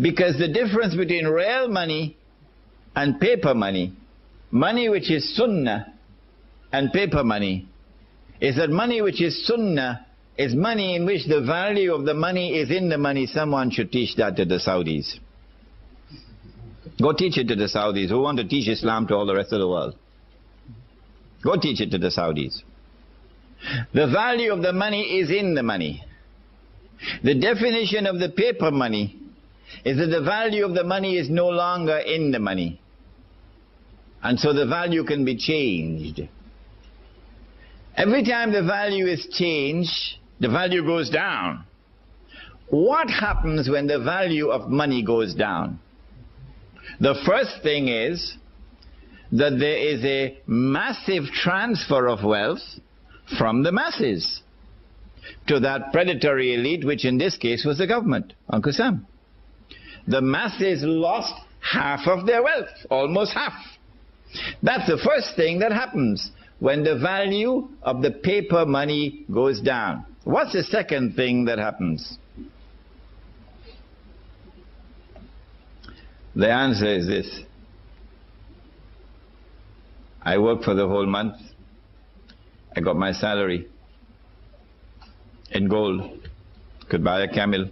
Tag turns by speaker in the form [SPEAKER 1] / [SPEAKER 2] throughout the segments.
[SPEAKER 1] Because the difference between real money and paper money, money which is sunnah and paper money, is that money which is sunnah is money in which the value of the money is in the money. Someone should teach that to the Saudis. Go teach it to the Saudis who want to teach Islam to all the rest of the world. Go teach it to the Saudis. The value of the money is in the money. The definition of the paper money is that the value of the money is no longer in the money. And so the value can be changed. Every time the value is changed, the value goes down. What happens when the value of money goes down? The first thing is that there is a massive transfer of wealth from the masses to that predatory elite, which in this case was the government, Uncle Sam. The masses lost half of their wealth, almost half. That's the first thing that happens when the value of the paper money goes down. What's the second thing that happens? The answer is this. I worked for the whole month. I got my salary in gold. Could buy a camel.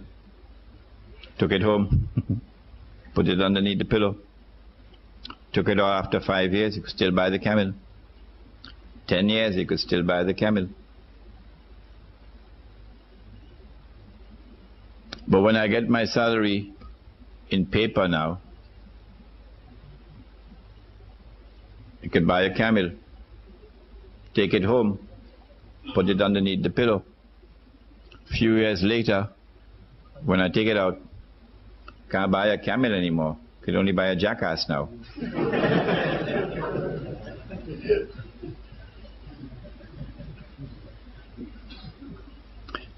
[SPEAKER 1] Took it home. Put it underneath the pillow. Took it out after 5 years. You could still buy the camel. 10 years, you could still buy the camel. But when I get my salary in paper now, you can buy a camel, take it home, put it underneath the pillow. A few years later, when I take it out, can't buy a camel anymore. Can only buy a jackass now.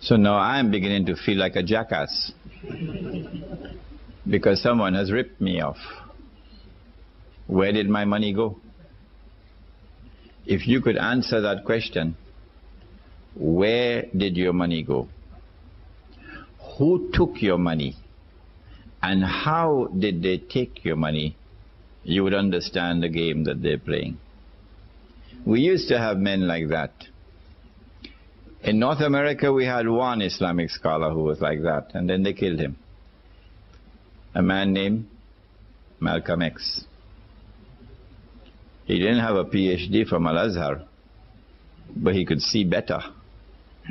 [SPEAKER 1] So now I'm beginning to feel like a jackass because someone has ripped me off. Where did my money go? If you could answer that question, where did your money go? Who took your money? And how did they take your money? You would understand the game that they're playing. We used to have men like that. In North America, we had one Islamic scholar who was like that, and then they killed him. A man named Malcolm X. He didn't have a PhD from Al-Azhar, but he could see better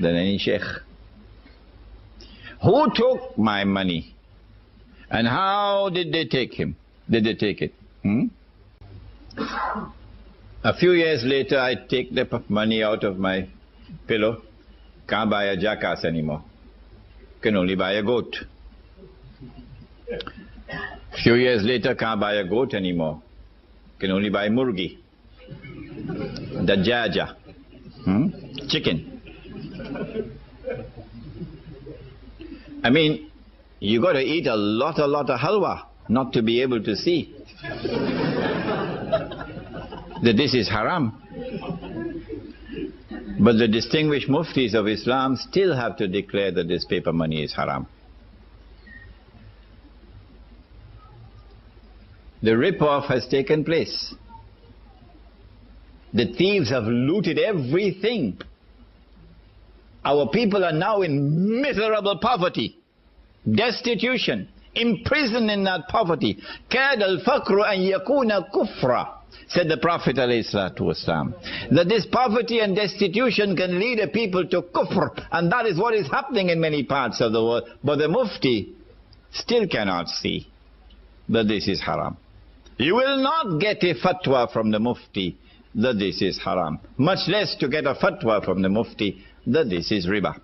[SPEAKER 1] than any sheikh. Who took my money? And how did they take him? Did they take it? A few years later, I take the money out of my pillow. Can't buy a jackass anymore. Can only buy a goat. A few years later, can't buy a goat anymore. Can only buy murgi. Dajaja. Chicken. I mean, you got to eat a lot of halwa not to be able to see that this is haram. But the distinguished muftis of Islam still have to declare that this paper money is haram. The rip-off has taken place. The thieves have looted everything. Our people are now in miserable poverty, destitution, imprisoned in that poverty. كَادَ الْفَقْرُ أَنْ يَكُونَ كُفْرًا, said the Prophet ﷺ, that this poverty and destitution can lead a people to kufr, and that is what is happening in many parts of the world. But the mufti still cannot see that this is haram. You will not get a fatwa from the mufti that this is haram, much less to get a fatwa from the mufti that this is riba.